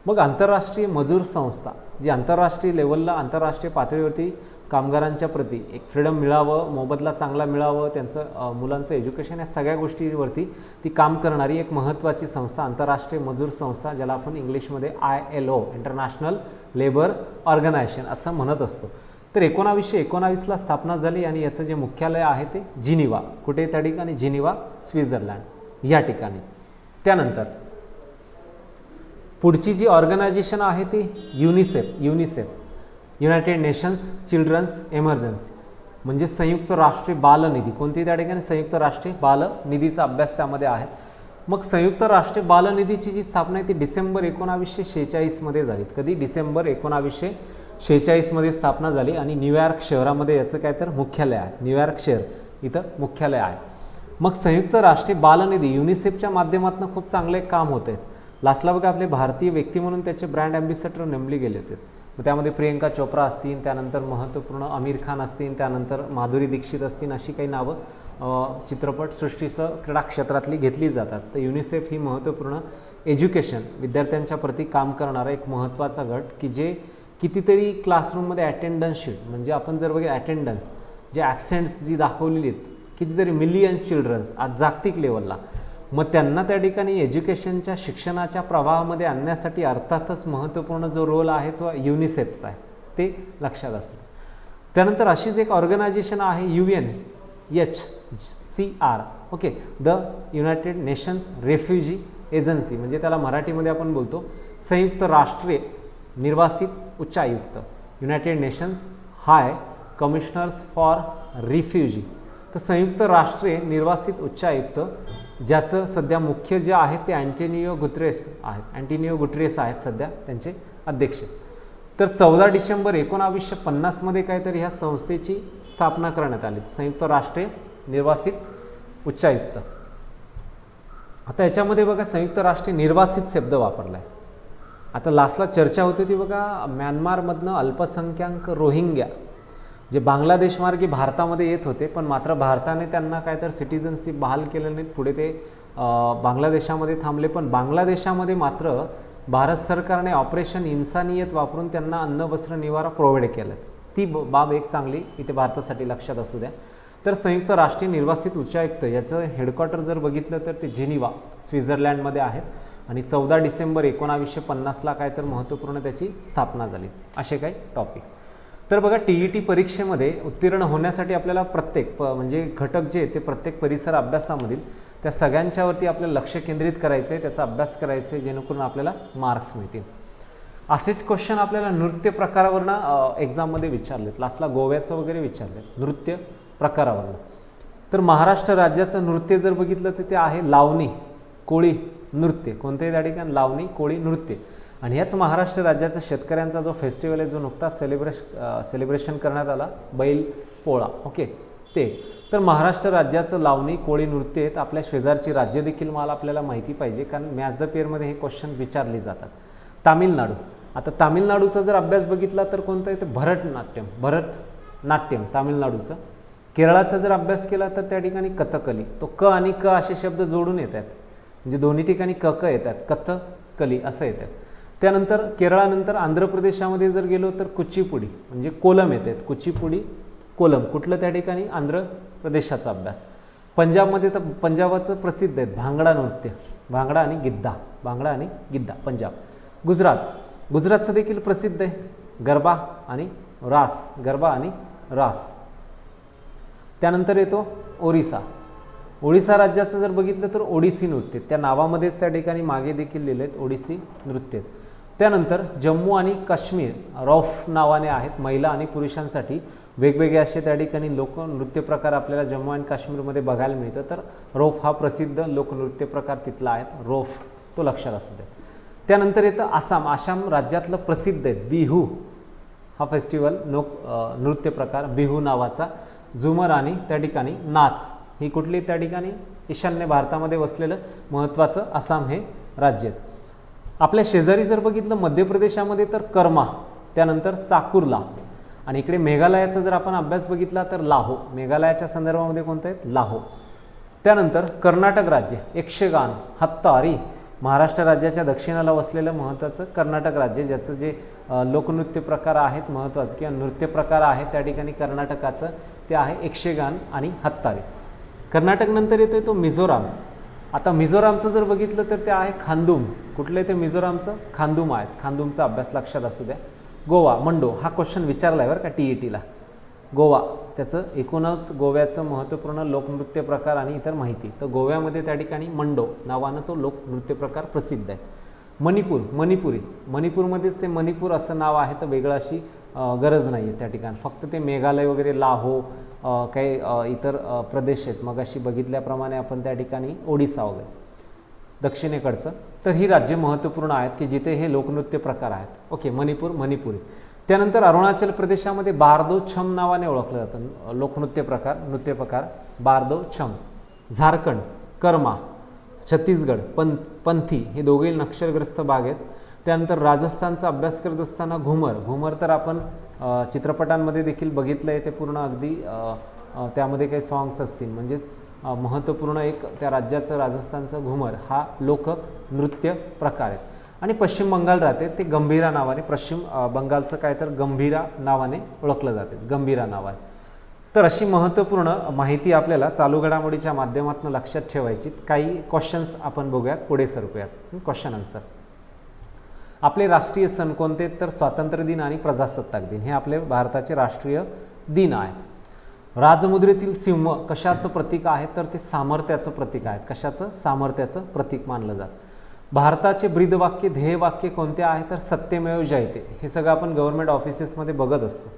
S1: मग आंतरराष्ट्रीय मजूर संस्था जी आंतरराष्ट्रीय लेवलला, आंतरराष्ट्रीय पातळीवरती कामगारांच्या प्रती एक फ्रीडम मिळावं, मोबदला चांगला मिळावं, त्यांचं मुलांचं एज्युकेशन, या सगळ्या गोष्टीवरती ती काम करणारी एक महत्त्वाची संस्था, आंतरराष्ट्रीय मजूर संस्था, ज्याला आपण इंग्लिशमध्ये ILO इंटरनॅशनल लेबर ऑर्गनायझेशन असं म्हणत असतो. तर 1919ला स्थापना झाली आणि याचं जे मुख्यालय आहे ते जिनिव्हा, कुठे त्या ठिकाणी, जिनिव्हा स्वित्झर्लंड या ठिकाणी. त्यानंतर पुढची जी ऑर्गनायझेशन आहे ती UNICEF United Nations Children's Emergency, म्हणजे संयुक्त राष्ट्रीय बालनिधी. कोणती त्या ठिकाणी, संयुक्त राष्ट्रीय बालनिधीचा अभ्यास त्यामध्ये आहे. मग संयुक्त राष्ट्रीय बालनिधीची जी स्थापना आहे ती डिसेंबर 1946मध्ये झाली. कधी, डिसेंबर 1946मध्ये स्थापना झाली आणि न्यूयॉर्क शहरामध्ये याचं काय तर मुख्यालय आहे. न्यूयॉर्क शहर इथं मुख्यालय आहे. मग संयुक्त राष्ट्रीय बालनिधी युनिसेफच्या माध्यमातून खूप चांगले काम होते. लास्टला बघा आपले भारतीय व्यक्ती म्हणून त्याचे ब्रँड ॲम्बॅसेडर नेमले गेले होते. मग त्यामध्ये प्रियंका चोप्रा असतील, त्यानंतर महत्त्वपूर्ण आमिर खान असतील, त्यानंतर माधुरी दीक्षित असतील, अशी काही नावं चित्रपटसृष्टीसह क्रीडा क्षेत्रातली घेतली जातात. तर युनिसेफ ही महत्त्वपूर्ण एज्युकेशन, विद्यार्थ्यांच्या प्रती काम करणारा एक महत्त्वाचा गट, की जे कितीतरी क्लासरूममध्ये अटेंडन्स शीट, म्हणजे आपण जर बघितलं अटेंडन्स जे ॲबसेंट्स जी दाखवलेली आहेत, कितीतरी मिलियन चिल्ड्रन्स आज जागतिक लेवलला, मग त्यांना त्या ठिकाणी एज्युकेशनच्या शिक्षणाच्या प्रवाहामध्ये आणण्यासाठी अर्थातच महत्त्वपूर्ण जो रोल आहे तो युनिसेफचा आहे, ते लक्षात असतं. त्यानंतर अशीच एक ऑर्गनायझेशन आहे UNHCR, okay, the United nations refugee agency, म्हणजे त्याला मराठीमध्ये आपण बोलतो संयुक्त राष्ट्रीय निर्वासित उच्चायुक्त, United nations high commissioners for refugee. तर संयुक्त राष्ट्रीय निर्वासित उच्चायुक्त, ज्याचं सध्या मुख्य जे आहे ते अँटोनियो गुटेरेस आहेत सध्या त्यांचे अध्यक्ष. तर 14 डिसेंबर 1950मध्ये काहीतरी ह्या संस्थेची स्थापना करण्यात आली, संयुक्त राष्ट्रीय निर्वासित उच्चायुक्त. आता याच्यामध्ये बघा संयुक्त राष्ट्रीय निर्वासित शब्द वापरला आहे. आता लास्टला चर्चा होती ती बघा, म्यानमारमधनं अल्पसंख्याक रोहिंग्या जे बांगलादेश मार्गे भारतामध्ये येत होते, पण मात्र भारताने त्यांना काय तर सिटिझनशिप बहाल केलं नाही, पुढे ते बांगलादेशामध्ये थांबले. पण बांगलादेशामध्ये मात्र भारत सरकारने ऑपरेशन इन्सानियत वापरून त्यांना अन्न वस्त्र निवारा प्रोव्हाइड केलं. ती बाब एक चांगली इथे भारतासाठी लक्षात असू द्या. तर संयुक्त राष्ट्रीय निर्वासित उच्चायुक्त याचं हेडक्वार्टर जर बघितलं तर ते जिनिव्हा स्वित्झर्लंडमध्ये आहेत आणि 14 डिसेंबर 1950ला काय तर महत्त्वपूर्ण त्याची स्थापना झाली. असे काही टॉपिक्स. तर बघा TET परीक्षेमध्ये उत्तीर्ण होण्यासाठी आपल्याला प्रत्येक म्हणजे घटक जे ते प्रत्येक परिसर अभ्यासामधील त्या सगळ्यांच्यावरती आपल्याला लक्ष केंद्रित करायचं आहे, त्याचा अभ्यास करायचा आहे, जेणेकरून आपल्याला मार्क्स मिळतील. असेच क्वेश्चन आपल्याला नृत्य प्रकारावरनं एक्झाममध्ये विचारलेत, लास्टला गोव्याचं वगैरे विचारलेत नृत्य प्रकारावरनं. तर महाराष्ट्र राज्याचं नृत्य जर बघितलं तर ते आहे लावणी कोळी नृत्य. कोणत्याही त्या ठिकाणी लावणी कोळी नृत्य. आणि ह्याच महाराष्ट्र राज्याचा शेतकऱ्यांचा जो फेस्टिवल आहे, जो नुकताच सेलिब्रेशन करण्यात आला, बैल पोळा, ओके, ते. तर महाराष्ट्र राज्याचं लावणी कोळी नृत्य आहेत. आपल्या शेजारची राज्य देखील मला आपल्याला माहिती पाहिजे, कारण मॅच द पेअरमध्ये हे क्वेश्चन विचारले जातात. तामिळनाडू. आता तामिळनाडूचा जर अभ्यास बघितला तर कोणतं आहे ते भरतनाट्यम तामिळनाडूचं. केरळाचा जर अभ्यास केला तर त्या ठिकाणी कथकली. तो क आणि क असे शब्द जोडून येतात, म्हणजे दोन्ही ठिकाणी क क येतात, कथकली असं येतात. त्यानंतर केरळानंतर आंध्र प्रदेशामध्ये जर गेलो तर कुचिपुडी म्हणजे कोलम येतात, कुचिपुडी कोलम, कुठलं त्या ठिकाणी आंध्र प्रदेशाचा अभ्यास. पंजाबमध्ये तर पंजाबाचं प्रसिद्ध आहे भांगडा नृत्य, भांगडा आणि गिद्दा पंजाब. गुजरातचं देखील प्रसिद्ध आहे गरबा आणि रास. त्यानंतर येतो ओडिसा राज्याचं जर बघितलं तर ओडिसी नृत्य, त्या नावामध्येच त्या ठिकाणी मागे देखील लिहिले आहेत ओडिसी नृत्य. त्यानंतर जम्मू आणि काश्मीर रौफ नावाने आहेत, महिला आणि पुरुषांसाठी वेगवेगळे असे त्या ठिकाणी लोकनृत्य प्रकार आपल्याला जम्मू आणि काश्मीरमध्ये बघायला मिळतं. तर रौफ हा प्रसिद्ध लोकनृत्य प्रकार तिथला आहे, रौफ, तो लक्षात असू द्या. त्यानंतर येतं आसाम राज्यातलं प्रसिद्ध आहे बिहू हा फेस्टिवल नृत्य प्रकार, बिहू नावाचा. झुमर आणि त्या ठिकाणी नाच ही कुठली त्या ठिकाणी ईशान्य भारतामध्ये वसलेलं महत्त्वाचं आसाम हे राज्य आहेत. आपल्या शेजारी जर बघितलं मध्य प्रदेशामध्ये तर कर्मा, त्यानंतर चाकुरला, आणि इकडे मेघालयाचा जर आपण अभ्यास बघितला तर लाहो, मेघालयाच्या संदर्भामध्ये कोणतं आहेत लाहो. त्यानंतर कर्नाटक राज्य यक्षगान, हत्तारी, महाराष्ट्र राज्याच्या दक्षिणेला वसलेलं महत्त्वाचं कर्नाटक राज्य, ज्याचं जे लोकनृत्य प्रकार आहेत महत्त्वाचं किंवा नृत्य प्रकार आहेत त्या ठिकाणी कर्नाटकाचं ते आहे यक्षगान आणि हत्तारे. कर्नाटक नंतर येतोय तो मिझोराम. आता मिझोरामचं जर बघितलं तर ते आहे खांदूम. कुठलं ते मिझोरामचं? खांदूम आहेत. खांदूमचा अभ्यास लक्षात असू द्या. गोवा, मंडो हा क्वेश्चन विचारला आहे बरं का TETला. गोवा त्याचं एकूणच गोव्याचं महत्त्वपूर्ण लोकनृत्य प्रकार आणि इतर माहिती. तर गोव्यामध्ये त्या ठिकाणी मंडो नावानं तो लोकनृत्य प्रकार प्रसिद्ध आहे. मणिपूरमध्येच ते मणिपूर असं नाव आहे, तर वेगळं अशी गरज नाही आहे त्या ठिकाणी. फक्त ते मेघालय वगैरे, लाहो काही इतर प्रदेश आहेत मग अशी बघितल्याप्रमाणे आपण त्या ठिकाणी ओडिसा वगैरे दक्षिणेकडचं. तर ही राज्य महत्त्वपूर्ण आहेत की जिथे हे लोकनृत्य प्रकार आहेत. ओके, मणिपुरी. त्यानंतर अरुणाचल प्रदेशामध्ये बारदो छम नावाने ओळखलं जातं लोकनृत्य प्रकार बारदो छम. झारखंड कर्मा. छत्तीसगड पंथी हे दोघेही नक्षलग्रस्त भाग आहेत. त्यानंतर राजस्थानचा अभ्यास करत असताना घुमर तर आपण चित्रपटांमध्ये देखील बघितलं आहे. ते पूर्ण अगदी त्यामध्ये काही सॉंग्स असतील, म्हणजेच महत्त्वपूर्ण एक त्या राज्याचं राजस्थानचं घुमर हा लोकनृत्य प्रकार आहे. आणि पश्चिम बंगाल राहते ते गंभीरा नावाने, पश्चिम बंगालचं काय तर गंभीरा नावाने ओळखलं जाते, गंभीरा नावाने. तर अशी महत्त्वपूर्ण माहिती आपल्याला चालू घडामोडीच्या माध्यमातून लक्षात ठेवायची. काही क्वेश्चन्स आपण बघूयात, पुढे सरकूयात. Question answer. आपले राष्ट्रीय सण कोणते? तर स्वातंत्र्य दिन आणि प्रजासत्ताक दिन हे आपले भारताचे राष्ट्रीय दिन आहेत. राजमुद्रेतील सिंह कशाचं प्रतीक आहे? तर ते सामर्थ्याचं प्रतीक आहे. कशाचं? सामर्थ्याचं प्रतीक मानलं जातं. भारताचे ब्रीदवाक्य ध्येयवाक्य कोणते आहे? तर सत्यमेव जयते. हे सगळं आपण गव्हर्नमेंट ऑफिसेसमध्ये बघत असतो.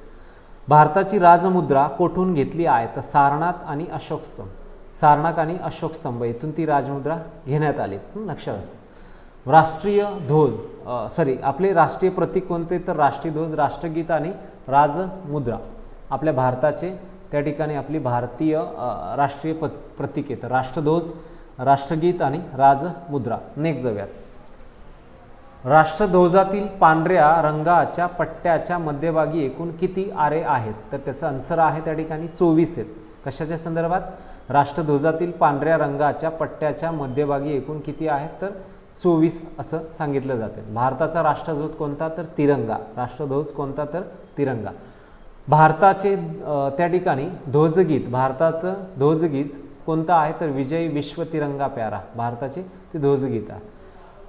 S1: भारताची राजमुद्रा कोठून घेतली आहे? तर सारनाथ आणि अशोक स्तंभ इथून ती राजमुद्रा घेण्यात आली. लक्षात असतं. राष्ट्रीय ध्वज आपले राष्ट्रीय प्रतीक कोणते? तर राष्ट्रीय ध्वज, राष्ट्रगीत आणि राजमुद्रा आपल्या भारताचे त्या ठिकाणी आपली भारतीय राष्ट्रीय प्रतीक येतं. राष्ट्रध्वज, राष्ट्रगीत आणि राजमुद्रा. नेक्स्ट जाऊयात. राष्ट्रध्वजातील पांढऱ्या रंगाच्या पट्ट्याच्या मध्यभागी एकूण किती आरे आहेत? तर त्याचं आन्सर आहे त्या ठिकाणी 24 आहेत. कशाच्या संदर्भात? राष्ट्रध्वजातील पांढऱ्या रंगाच्या पट्ट्याच्या मध्यभागी एकूण किती आहेत? तर 24 असं सांगितलं जाते. भारताचा राष्ट्रध्वज कोणता? तर तिरंगा. राष्ट्रध्वज कोणता? तर तिरंगा. भारताचे त्या ठिकाणी ध्वजगीत, भारताचं ध्वजगीत कोणतं आहे? तर विजय विश्व तिरंगा प्यारा. भारताचे ते ध्वजगीत आहे.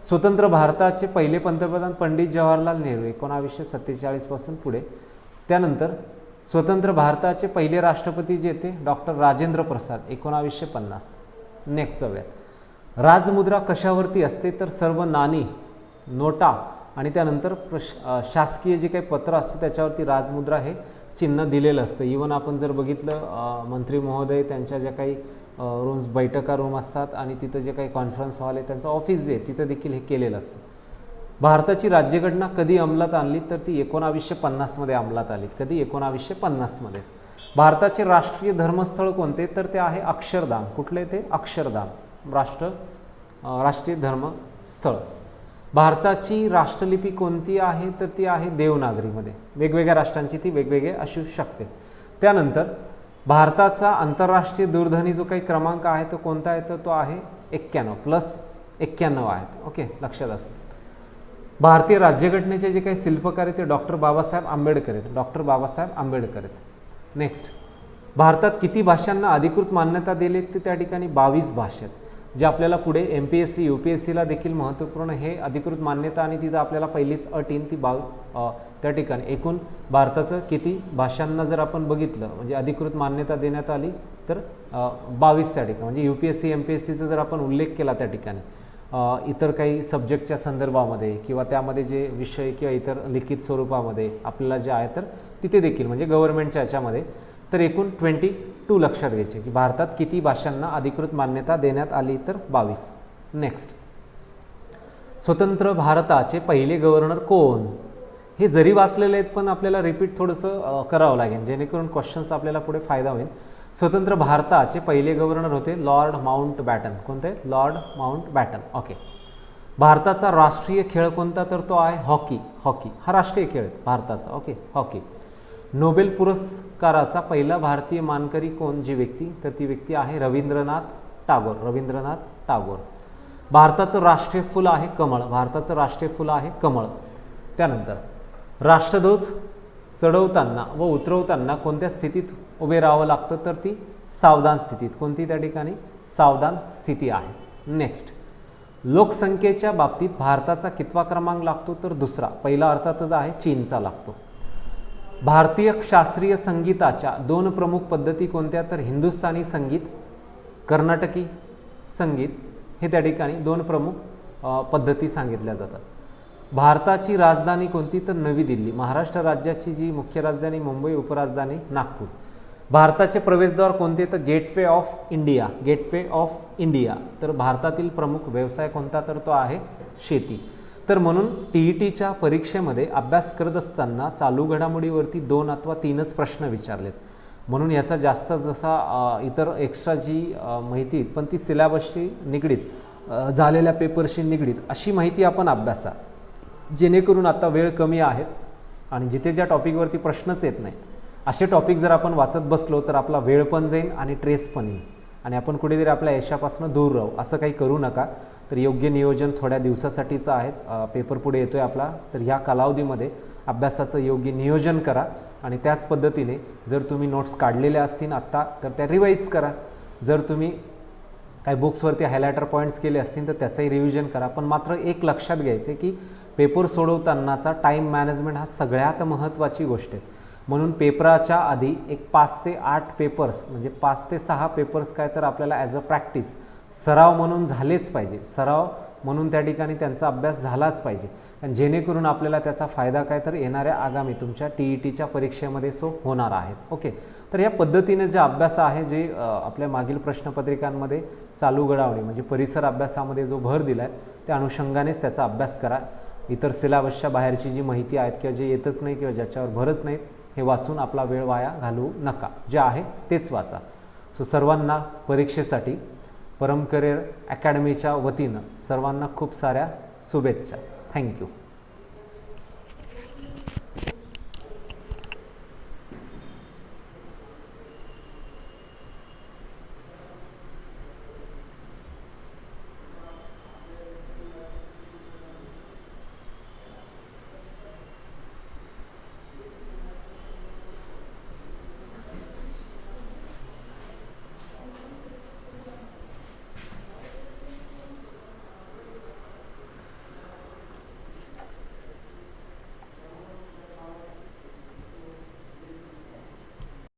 S1: स्वतंत्र भारताचे पहिले पंतप्रधान पंडित जवाहरलाल नेहरू 1947 पासून पुढे. त्यानंतर स्वतंत्र भारताचे पहिले राष्ट्रपती जे ते डॉक्टर राजेंद्र प्रसाद 1950. नेक्स्ट जाऊयात. राजमुद्रा कशावरती असते? तर सर्व नाणी, नोटा आणि त्यानंतर शासकीय जे काही पत्र असतं त्याच्यावरती राजमुद्रा हे चिन्ह दिलेलं असतं. इवन आपण जर बघितलं मंत्री महोदय त्यांच्या ज्या काही रूम्स, बैठका रूम असतात आणि तिथं जे काही कॉन्फरन्स हॉल आहे त्यांचं ऑफिस जे आहे तिथं देखील हे केलेलं असतं. भारताची राज्यघटना कधी अंमलात आणली? तर ती 1950 मध्ये अंमलात आली. कधी? 1950 मध्ये. भारताचे राष्ट्रीय धर्मस्थळ कोणते? तर ते आहे अक्षरधाम. कुठले ते? अक्षरधाम राष्ट्रीय धर्मस्थळ. भारताची राष्ट्रलिपी कोणती आहे? तर ती आहे देवनागरीमध्ये. वेगवेगळ्या राष्ट्रांची ती वेगवेगळे असू शकते. त्यानंतर भारताचा आंतरराष्ट्रीय दूरध्वनी जो काही क्रमांक आहे तो कोणता आहे? तर तो आहे 91 + 91 आहेत. ओके, लक्षात असतं. भारतीय राज्यघटनेचे जे काही शिल्पकार आहेत ते डॉक्टर बाबासाहेब आंबेडकर आहेत. नेक्स्ट. भारतात किती भाषांना अधिकृत मान्यता दिली? ते त्या ठिकाणी 22 भाषा आहेत. जे आपल्याला पुढे MPSC UPSCला देखील महत्त्वपूर्ण हे अधिकृत मान्यता आणि तिथं आपल्याला पहिलीच अट येईल ती त्या ठिकाणी एकूण भारताचं किती भाषांना जर आपण बघितलं म्हणजे अधिकृत मान्यता देण्यात आली तर 22 त्या ठिकाणी. म्हणजे UPSC MPSCचा जर आपण उल्लेख केला त्या ठिकाणी इतर काही सब्जेक्टच्या संदर्भामध्ये किंवा त्यामध्ये जे विषय किंवा इतर लिखित स्वरूपामध्ये आपल्याला जे आहे तर तिथे देखील म्हणजे गव्हर्नमेंटच्या याच्यामध्ये तर एकूण 22 लक्षात घ्यायचे की भारतात किती भाषांना अधिकृत मान्यता देण्यात आली? तर 22. नेक्स्ट. स्वतंत्र भारताचे पहिले गव्हर्नर कोण? हे जरी वाचलेले आहेत पण आपल्याला रिपीट थोडंसं करावं लागेल जेणेकरून क्वेश्चन्स आपल्याला पुढे फायदा होईल. स्वतंत्र भारताचे पहिले गव्हर्नर होते लॉर्ड माउंटबॅटन. कोणते? Lord Mountbatten. ओके. भारताचा राष्ट्रीय खेळ कोणता? तर तो आहे हॉकी. हा राष्ट्रीय खेळ आहे भारताचा. Okay, hockey. नोबेल पुरस्काराचा पहिला भारतीय मानकरी कोण? जी व्यक्ती? तर ती व्यक्ती आहे रवींद्रनाथ टागोर. भारताचं राष्ट्रीय फुल आहे कमळ, भारताचं राष्ट्रीय फुल आहे कमळ. त्यानंतर राष्ट्रध्वज चढवताना व उतरवताना कोणत्या स्थितीत उभे राहावं लागतं, तर ती सावधान स्थितीत. कोणती त्या ठिकाणी? सावधान स्थिती आहे. नेक्स्ट, लोकसंख्येच्या बाबतीत भारताचा कितवा क्रमांक लागतो, तर दुसरा. पहिला अर्थातच आहे चीनचा लागतो. भारतीय शास्त्रीय संगीताच्या दोन प्रमुख पद्धती कोणत्या, तर हिंदुस्थानी संगीत, कर्नाटकी संगीत, हे त्या ठिकाणी दोन प्रमुख पद्धती सांगितल्या जातात. भारताची राजधानी कोणती, तर नवी दिल्ली. महाराष्ट्र राज्याची जी मुख्य राजधानी मुंबई, उपराजधानी नागपूर. भारताचे प्रवेशद्वार कोणते, तर gateway of India, gateway of India. तर भारतातील प्रमुख व्यवसाय कोणता, तर तो आहे शेती. तर म्हणून TETच्या परीक्षेमध्ये अभ्यास करत असताना चालू घडामोडीवरती 2 अथवा 3च प्रश्न विचारलेत. म्हणून याचा जास्त जसा इतर एक्स्ट्रा जी माहिती पण ती सिलेबसशी निगडीत झालेल्या पेपरशी निगडीत अशी माहिती आपण अभ्यासा, जेणेकरून आता वेळ कमी आहेत आणि जिथे ज्या टॉपिकवरती प्रश्नच येत नाहीत असे टॉपिक जर आपण वाचत बसलो तर आपला वेळ पण जाईल आणि ट्रेस पण येईल आणि आपण कुठेतरी आपल्या यशापासून दूर राहू. असं काही करू नका. तर योग्य नियोजन थोड्या दिवसासाठीचं आहे. पेपर पुढे येतोय आपला, तर ह्या कालावधीमध्ये अभ्यासाचं योग्य नियोजन करा आणि त्याच पद्धतीने जर तुम्ही नोट्स काढलेल्या असतील आत्ता तर त्या रिवाईज करा. जर तुम्ही काही बुक्सवरती हायलायटर पॉईंट्स केले असतील तर त्याचंही रिव्हिजन करा. पण मात्र एक लक्षात घ्यायचे की पेपर सोडवतानाचा टाईम मॅनेजमेंट हा सगळ्यात महत्त्वाची गोष्ट आहे. म्हणून पेपराच्या आधी एक 5 ते 8 पेपर्स म्हणजे 5 ते 6 पेपर्स काय तर आपल्याला ॲज अ प्रॅक्टिस सराव म्हणून झालेच पाहिजे. सराव म्हणून त्या ठिकाणी त्यांचा अभ्यास झालाच पाहिजे आणि जेणेकरून आपल्याला त्याचा फायदा काय तर येणाऱ्या आगामी तुमच्या TETच्या परीक्षेमध्ये होणार आहेत. ओके, तर या पद्धतीने जे अभ्यास आहे जे आपल्या मागील प्रश्नपत्रिकांमध्ये चालू घडामोडी म्हणजे परिसर अभ्यासामध्ये जो भर दिला आहे त्या अनुषंगानेच त्याचा अभ्यास करा. इतर सिलेबसच्या बाहेरची जी माहिती आहेत किंवा जे येतच नाही किंवा ज्याच्यावर भरच नाहीत हे वाचून आपला वेळ वाया घालवू नका. जे आहे तेच वाचा. सो सर्वांना परीक्षेसाठी परम करिअर अकॅडमीच्या वतीनं सर्वांना खूप साऱ्या शुभेच्छा. थँक्यू.